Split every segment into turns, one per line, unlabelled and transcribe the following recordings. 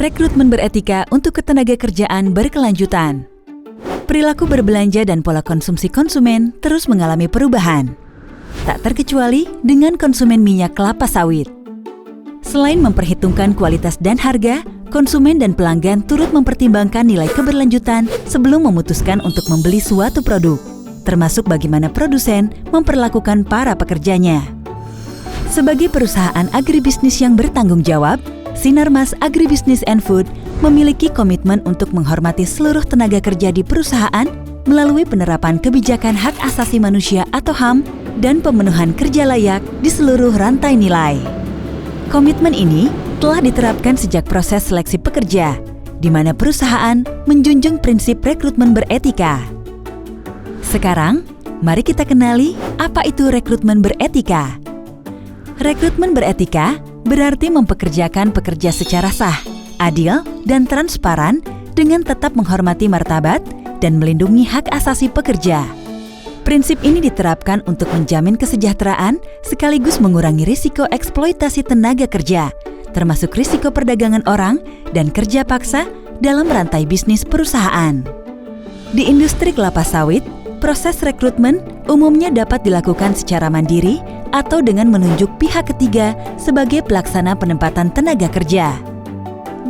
Rekrutmen beretika untuk ketenagakerjaan berkelanjutan. Perilaku berbelanja dan pola konsumsi konsumen terus mengalami perubahan. Tak terkecuali dengan konsumen minyak kelapa sawit. Selain memperhitungkan kualitas dan harga, konsumen dan pelanggan turut mempertimbangkan nilai keberlanjutan sebelum memutuskan untuk membeli suatu produk, termasuk bagaimana produsen memperlakukan para pekerjanya. Sebagai perusahaan agribisnis yang bertanggung jawab, Sinarmas Agribisnis and Food memiliki komitmen untuk menghormati seluruh tenaga kerja di perusahaan melalui penerapan kebijakan hak asasi manusia atau HAM dan pemenuhan kerja layak di seluruh rantai nilai. Komitmen ini telah diterapkan sejak proses seleksi pekerja, di mana perusahaan menjunjung prinsip rekrutmen beretika. Sekarang, mari kita kenali apa itu rekrutmen beretika. Rekrutmen beretika berarti mempekerjakan pekerja secara sah, adil, dan transparan dengan tetap menghormati martabat dan melindungi hak asasi pekerja. Prinsip ini diterapkan untuk menjamin kesejahteraan sekaligus mengurangi risiko eksploitasi tenaga kerja, termasuk risiko perdagangan orang dan kerja paksa dalam rantai bisnis perusahaan. Di industri kelapa sawit, proses rekrutmen umumnya dapat dilakukan secara mandiri atau dengan menunjuk pihak ketiga sebagai pelaksana penempatan tenaga kerja.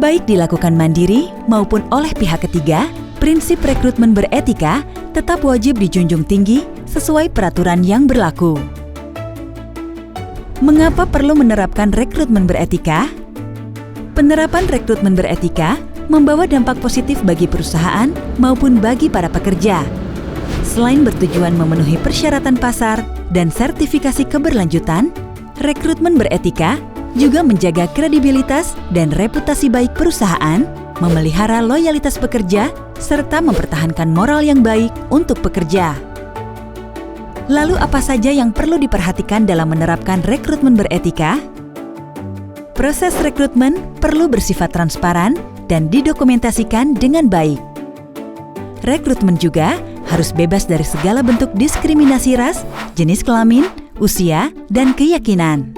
Baik dilakukan mandiri maupun oleh pihak ketiga, prinsip rekrutmen beretika tetap wajib dijunjung tinggi sesuai peraturan yang berlaku. Mengapa perlu menerapkan rekrutmen beretika? Penerapan rekrutmen beretika membawa dampak positif bagi perusahaan maupun bagi para pekerja. Selain bertujuan memenuhi persyaratan pasar dan sertifikasi keberlanjutan, rekrutmen beretika juga menjaga kredibilitas dan reputasi baik perusahaan, memelihara loyalitas pekerja, serta mempertahankan moral yang baik untuk pekerja. Lalu apa saja yang perlu diperhatikan dalam menerapkan rekrutmen beretika? Proses rekrutmen perlu bersifat transparan dan didokumentasikan dengan baik. Rekrutmen juga harus bebas dari segala bentuk diskriminasi ras, jenis kelamin, usia, dan keyakinan.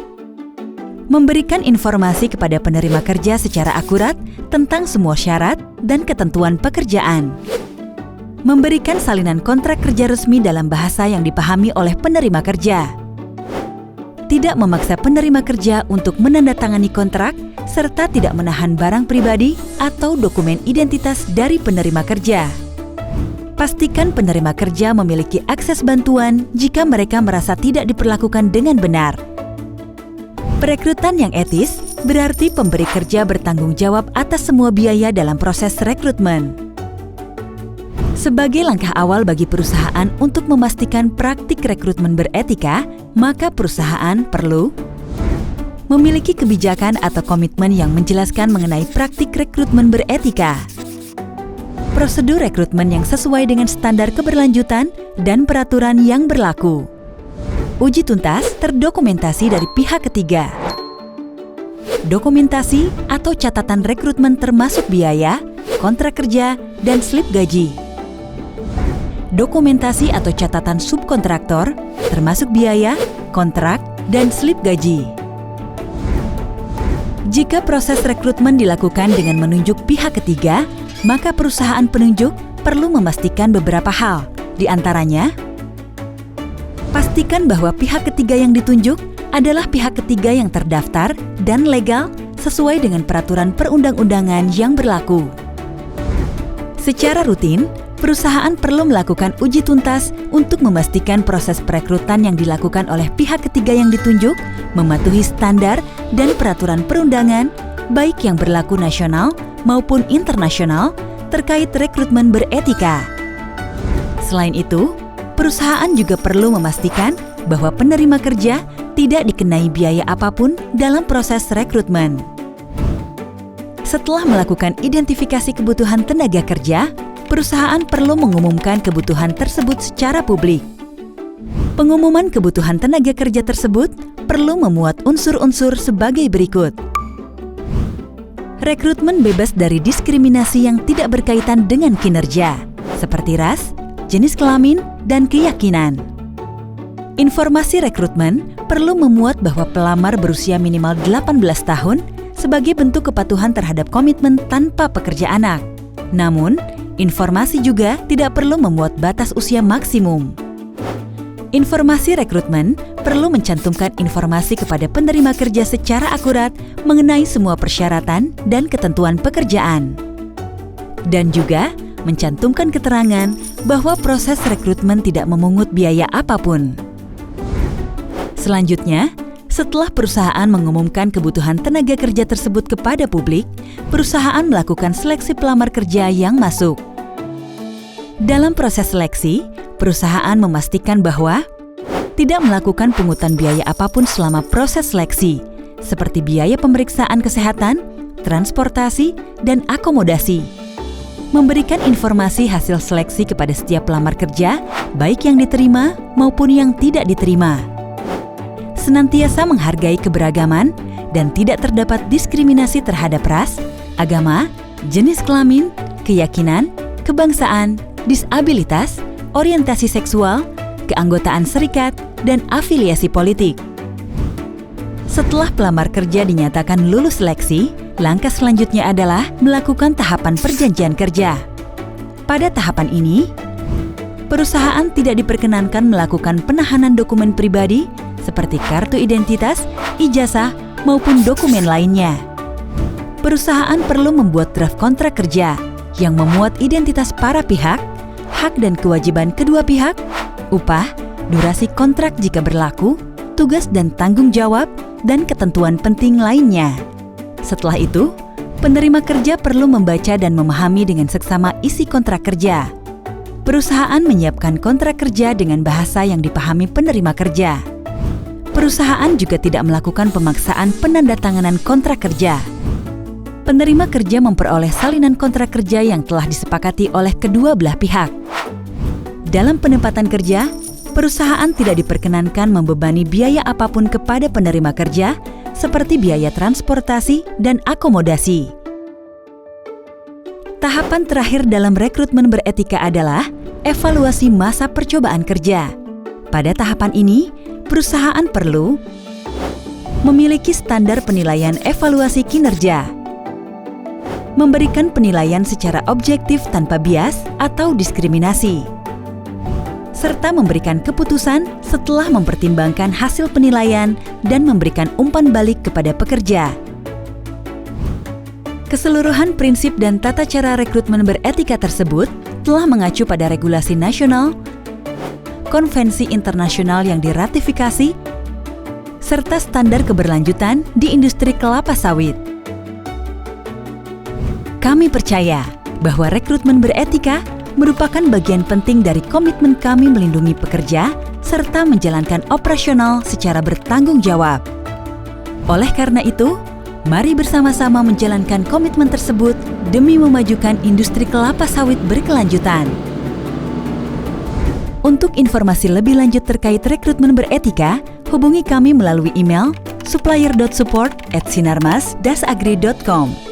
Memberikan informasi kepada penerima kerja secara akurat tentang semua syarat dan ketentuan pekerjaan. Memberikan salinan kontrak kerja resmi dalam bahasa yang dipahami oleh penerima kerja. Tidak memaksa penerima kerja untuk menandatangani kontrak, serta tidak menahan barang pribadi atau dokumen identitas dari penerima kerja. Pastikan penerima kerja memiliki akses bantuan jika mereka merasa tidak diperlakukan dengan benar. Perekrutan yang etis berarti pemberi kerja bertanggung jawab atas semua biaya dalam proses rekrutmen. Sebagai langkah awal bagi perusahaan untuk memastikan praktik rekrutmen beretika, maka perusahaan perlu memiliki kebijakan atau komitmen yang menjelaskan mengenai praktik rekrutmen beretika. Prosedur rekrutmen yang sesuai dengan standar keberlanjutan dan peraturan yang berlaku. Uji tuntas terdokumentasi dari pihak ketiga. Dokumentasi atau catatan rekrutmen termasuk biaya, kontrak kerja, dan slip gaji. Dokumentasi atau catatan subkontraktor termasuk biaya, kontrak, dan slip gaji. Jika proses rekrutmen dilakukan dengan menunjuk pihak ketiga, maka perusahaan penunjuk perlu memastikan beberapa hal, di antaranya, pastikan bahwa pihak ketiga yang ditunjuk adalah pihak ketiga yang terdaftar dan legal sesuai dengan peraturan perundang-undangan yang berlaku. Secara rutin, perusahaan perlu melakukan uji tuntas untuk memastikan proses perekrutan yang dilakukan oleh pihak ketiga yang ditunjuk mematuhi standar dan peraturan perundangan, baik yang berlaku nasional maupun internasional terkait rekrutmen beretika. Selain itu, perusahaan juga perlu memastikan bahwa penerima kerja tidak dikenai biaya apapun dalam proses rekrutmen. Setelah melakukan identifikasi kebutuhan tenaga kerja, perusahaan perlu mengumumkan kebutuhan tersebut secara publik. Pengumuman kebutuhan tenaga kerja tersebut perlu memuat unsur-unsur sebagai berikut. Rekrutmen bebas dari diskriminasi yang tidak berkaitan dengan kinerja, seperti ras, jenis kelamin, dan keyakinan. Informasi rekrutmen perlu memuat bahwa pelamar berusia minimal 18 tahun sebagai bentuk kepatuhan terhadap komitmen tanpa pekerja anak. Namun, informasi juga tidak perlu memuat batas usia maksimum. Informasi rekrutmen perlu mencantumkan informasi kepada penerima kerja secara akurat mengenai semua persyaratan dan ketentuan pekerjaan. Dan juga mencantumkan keterangan bahwa proses rekrutmen tidak memungut biaya apapun. Selanjutnya, setelah perusahaan mengumumkan kebutuhan tenaga kerja tersebut kepada publik, perusahaan melakukan seleksi pelamar kerja yang masuk. Dalam proses seleksi, perusahaan memastikan bahwa tidak melakukan pungutan biaya apapun selama proses seleksi, seperti biaya pemeriksaan kesehatan, transportasi, dan akomodasi. Memberikan informasi hasil seleksi kepada setiap pelamar kerja, baik yang diterima maupun yang tidak diterima. Senantiasa menghargai keberagaman dan tidak terdapat diskriminasi terhadap ras, agama, jenis kelamin, keyakinan, kebangsaan, disabilitas, orientasi seksual, keanggotaan serikat, dan afiliasi politik. Setelah pelamar kerja dinyatakan lulus seleksi, langkah selanjutnya adalah melakukan tahapan perjanjian kerja. Pada tahapan ini, perusahaan tidak diperkenankan melakukan penahanan dokumen pribadi seperti kartu identitas, ijazah, maupun dokumen lainnya. Perusahaan perlu membuat draft kontrak kerja yang memuat identitas para pihak, hak dan kewajiban kedua pihak, upah, durasi kontrak jika berlaku, tugas dan tanggung jawab, dan ketentuan penting lainnya. Setelah itu, penerima kerja perlu membaca dan memahami dengan seksama isi kontrak kerja. Perusahaan menyiapkan kontrak kerja dengan bahasa yang dipahami penerima kerja. Perusahaan juga tidak melakukan pemaksaan penandatanganan kontrak kerja. Penerima kerja memperoleh salinan kontrak kerja yang telah disepakati oleh kedua belah pihak. Dalam penempatan kerja, perusahaan tidak diperkenankan membebani biaya apapun kepada penerima kerja, seperti biaya transportasi dan akomodasi. Tahapan terakhir dalam rekrutmen beretika adalah evaluasi masa percobaan kerja. Pada tahapan ini, perusahaan perlu memiliki standar penilaian evaluasi kinerja, memberikan penilaian secara objektif tanpa bias atau diskriminasi, serta memberikan keputusan setelah mempertimbangkan hasil penilaian dan memberikan umpan balik kepada pekerja. Keseluruhan prinsip dan tata cara rekrutmen beretika tersebut telah mengacu pada regulasi nasional, konvensi internasional yang diratifikasi, serta standar keberlanjutan di industri kelapa sawit. Kami percaya bahwa rekrutmen beretika merupakan bagian penting dari komitmen kami melindungi pekerja serta menjalankan operasional secara bertanggung jawab. Oleh karena itu, mari bersama-sama menjalankan komitmen tersebut demi memajukan industri kelapa sawit berkelanjutan. Untuk informasi lebih lanjut terkait rekrutmen beretika, hubungi kami melalui email supplier.support@sinarmas-agri.com.